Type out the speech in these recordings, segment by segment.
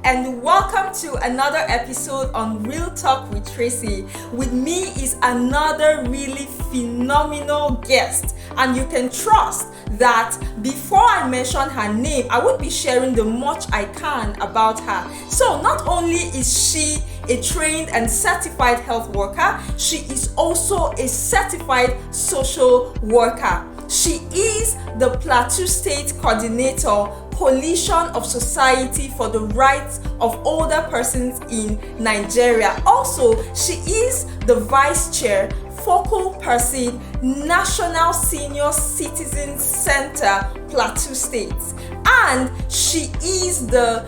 and welcome to another episode on Real Talk with Tracy. With me is another really phenomenal guest, and you can trust that before I mention her name, I would be sharing the much I can about her. So not only is she a trained and certified health worker, she is also a certified social worker. She is the Plateau State Coordinator, Coalition of Society for the Rights of Older Persons in Nigeria. Also, she is the Vice Chair, Focal Person, National Senior Citizen Center, Plateau State. And she is the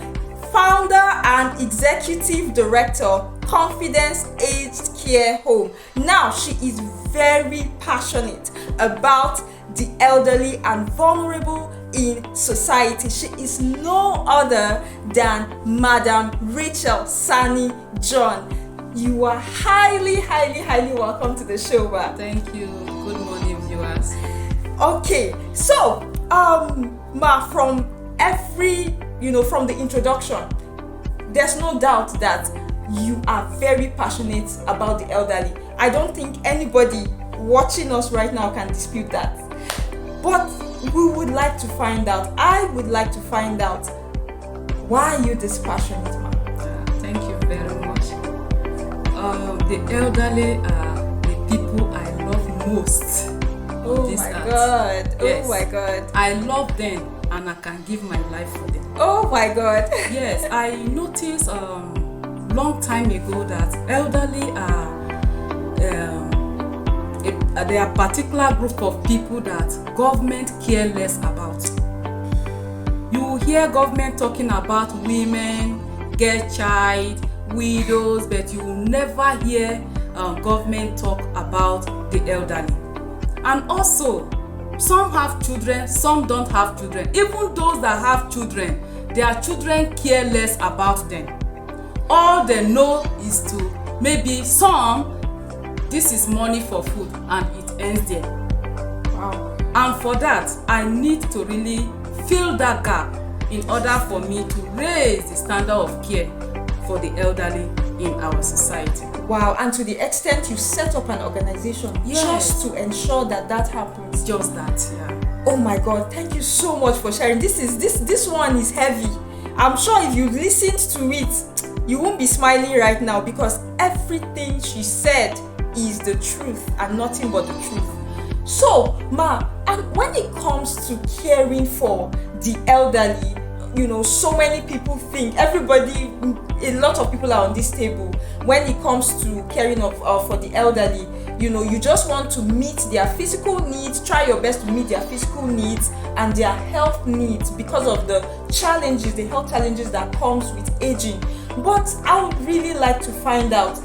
Founder and Executive Director, Confidence Aged Care Home. Now, she is very passionate about the elderly and vulnerable in society. She is no other than Ma'am Rachael Sani John. You are highly welcome to the show, ma. Thank you. Good morning, viewers. Okay, so ma, from the introduction, there's no doubt that you are very passionate about the elderly. I don't think anybody watching us right now can dispute that. But we would like to find out, I would like to find out, why are you this passionate, ma'am? Thank you very much. The elderly are the people I love most. Oh my God. Yes. Oh my God. I love them and I can give my life for them. Oh my God. Yes, I noticed long time ago that elderly are there are particular group of people that government care less about. You hear government talking about women, girl child, widows, but you will never hear government talk about the elderly. And also, some have children, some don't have children. Even those that have children, their children care less about them. All they know is to maybe this is money for food, and it ends there. Wow. And for that, I need to really fill that gap in order for me to raise the standard of care for the elderly in our society. Wow, and to the extent you set up an organization just to ensure that happens. Just that, yeah. Oh my God, thank you so much for sharing. This one is heavy. I'm sure if you listened to it, you won't be smiling right now, because everything she said is the truth and nothing but the truth. So, ma, and when it comes to caring for the elderly, so many people think, a lot of people are on this table. When it comes to caring for the elderly, you just want to meet their physical needs, try your best to meet their physical needs and their health needs because of the health challenges that comes with aging. But I would really like to find out,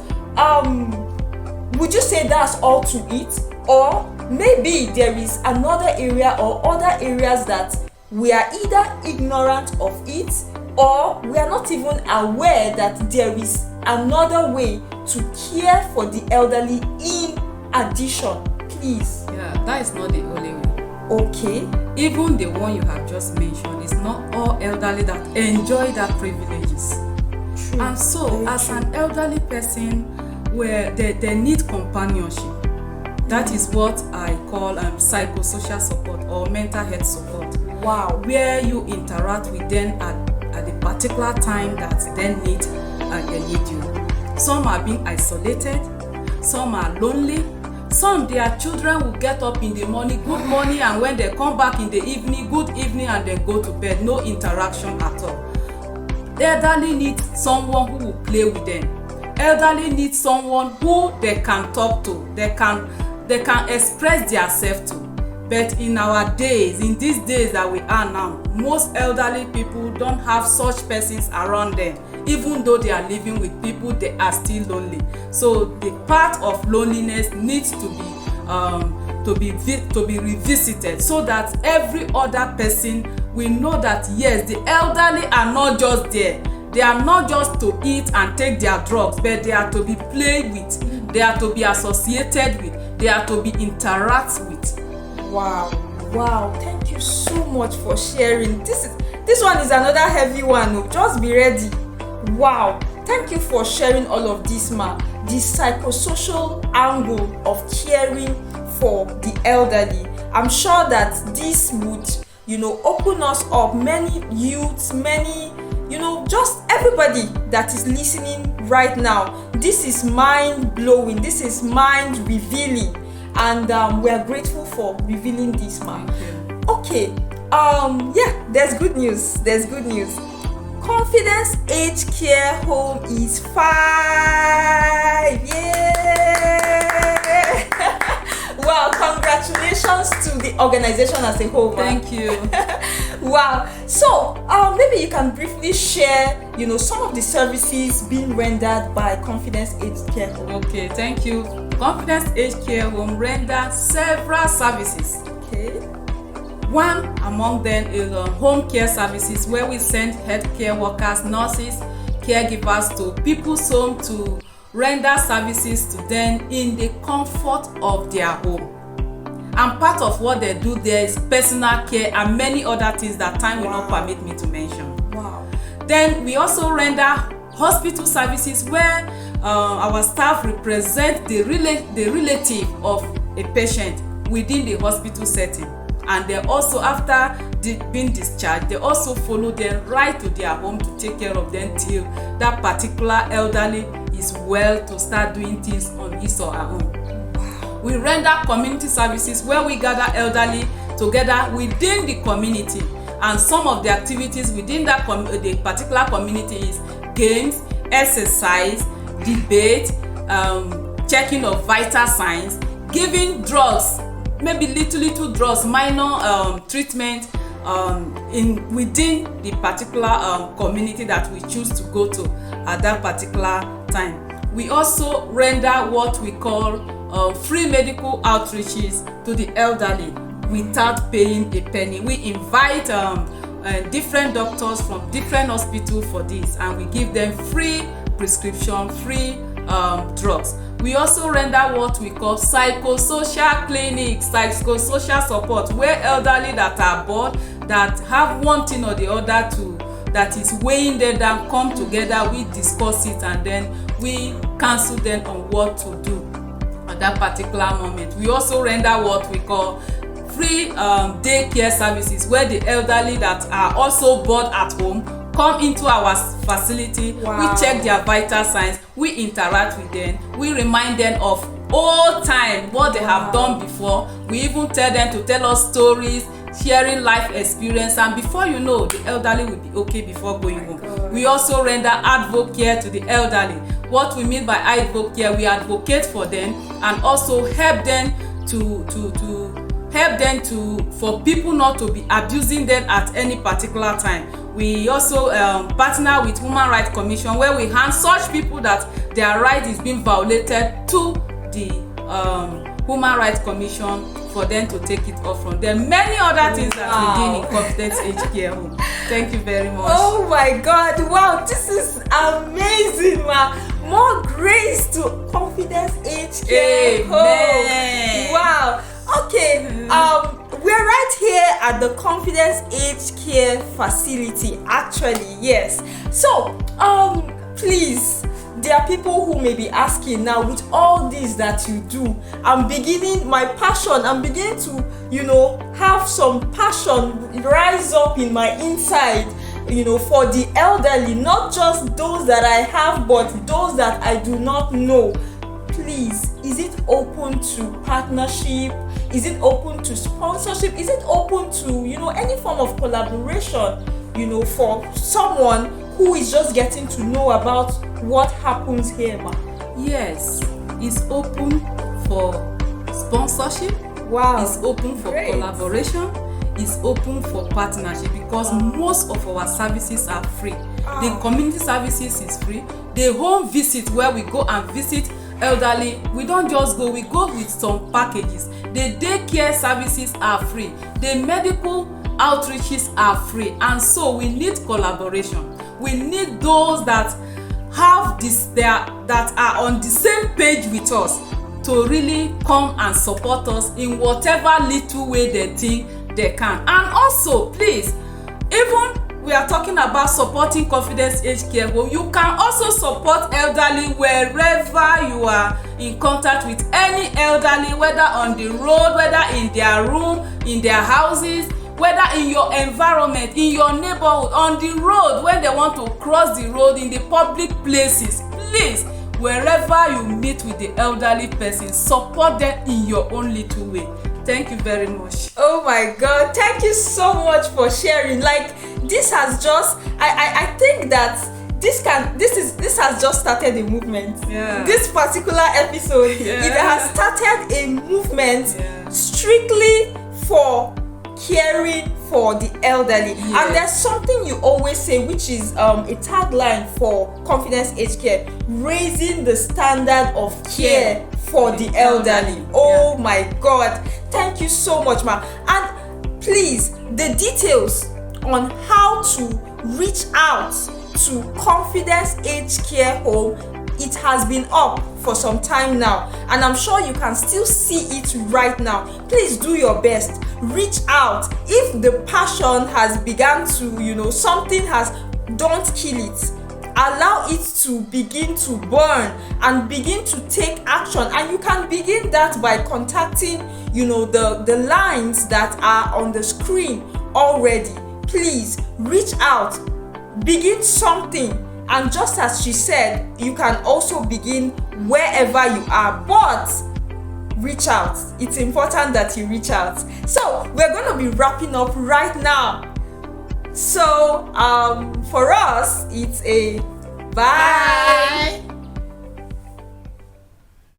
would you say that's all to it? Or maybe there is another area or other areas that we are either ignorant of it, or we are not even aware that there is another way to care for the elderly in addition? Please. Yeah, that is not the only way. Okay. Even the one you have just mentioned, is not all elderly that enjoy that privileges. True. And so, as an elderly person, where they need companionship. That is what I call psychosocial support or mental health support. Wow. Where you interact with them at the particular time that they need you. Some are being isolated, some are lonely, some their children will get up in the morning, good morning, and when they come back in the evening, good evening, and then go to bed, no interaction at all. The elderly need someone who will play with them. Elderly need someone who they can talk to, they can express themselves to. But in these days that we are now, most elderly people don't have such persons around them. Even though they are living with people, they are still lonely. So the part of loneliness needs to be revisited, so that every other person will know that yes, the elderly are not just there. They are not just to eat and take their drugs, but they are to be played with, they are to be associated with, they are to be interacted with. Wow, thank you so much for sharing. This one is another heavy one. Just be ready. Wow, thank you for sharing all of this, ma. The psychosocial angle of caring for the elderly. I'm sure that this would, open us up, many youths, many, just everybody that is listening right now. This is mind-blowing, this is mind-revealing, and we are grateful for revealing this, ma. Okay, there's good news, Confidence Age Care Home is 5. Yay! Wow, congratulations to the organization as a whole. Thank you. Wow. So, maybe you can briefly share, some of the services being rendered by Confidence Age Care Home. Okay, thank you. Confidence Age Care Home renders several services. Okay. One among them is home care services, where we send healthcare workers, nurses, caregivers to people's home to render services to them in the comfort of their home. And part of what they do there is personal care and many other things that time will not permit me to mention. Wow. Then we also render hospital services, where our staff represent the relative of a patient within the hospital setting. And they also, after being discharged, they also follow them right to their home to take care of them till that particular elderly is well to start doing things on his or her own. We render community services, where we gather elderly together within the community, and some of the activities within that the particular community is games, exercise, debate, checking of vital signs, giving drugs, maybe little drugs, minor treatment within the particular community that we choose to go to at that particular time. We also render what we call free medical outreaches to the elderly without paying a penny. We invite different doctors from different hospitals for this, and we give them free prescription, free drugs. We also render what we call psychosocial clinics, psychosocial support, where elderly that are bored, that have one thing or the other that is weighing them down, come together, we discuss it, and then we counsel them on what to do at that particular moment. We also render what we call free daycare services, where the elderly that are also bored at home come into our facility. Wow. We check their vital signs, we interact with them, we remind them of old time, what they have done before. We even tell them to tell us stories, sharing life experience, and before you know, the elderly will be okay before going home. We also render advocate to the elderly. What we mean by advocate, we advocate for them and also help them for people not to be abusing them at any particular time. We also partner with Human Rights Commission, where we hand such people that their right is being violated to the Human Rights Commission for them to take it off from them. Many other things that we do in Confidence Age Care Home. Thank you very much. Oh my God! Wow, this is amazing, ma. More grace to Confidence Age Care Home. Wow. Okay. We're right here at the Confidence Age Care facility. Actually, yes. So, please. There are people who may be asking now, with all this that you do, I'm beginning to, have some passion rise up in my inside, for the elderly, not just those that I have, but those that I do not know. Please, is it open to partnership? Is it open to sponsorship? Is it open to, any form of collaboration, for someone who is just getting to know about what happens here, ma? Yes, it's open for sponsorship. Wow. It's open for collaboration. It's open for partnership, because most of our services are free. The community services is free. The home visit, where we go and visit elderly, we don't just go, we go with some packages. The daycare services are free. The medical outreaches are free, and so we need collaboration. We need those that have this that are on the same page with us to really come and support us in whatever little way they think they can. And also, please, even we are talking talking about supporting confidence aged care home, you can also support elderly wherever you are in contact with any elderly, whether on the road, whether in their room, in their houses, whether in your environment, in your neighborhood, on the road, when they want to cross the road, in the public places. Please, wherever you meet with the elderly person, support them in your own little way. Thank you very much. Oh my God, thank you so much for sharing. Like, this has just, I think that this has just started a movement. Yeah. This particular episode, Yeah. it has started a movement strictly for caring for the elderly. Yes. And there's something you always say, which is a tagline for Confidence Aged Care: raising the standard of care for the elderly. Oh my God, thank you so much, ma'am. And please, the details on how to reach out to Confidence Aged Care Home, it has been up for some time now, and I'm sure you can still see it right now. Please do your best, reach out. If the passion has begun to, something has, don't kill it. Allow it to begin to burn and begin to take action. And you can begin that by contacting, the lines that are on the screen already. Please reach out, begin something. And just as she said, you can also begin wherever you are, but reach out. It's important that you reach out. So we're going to be wrapping up right now. So for us, it's a bye.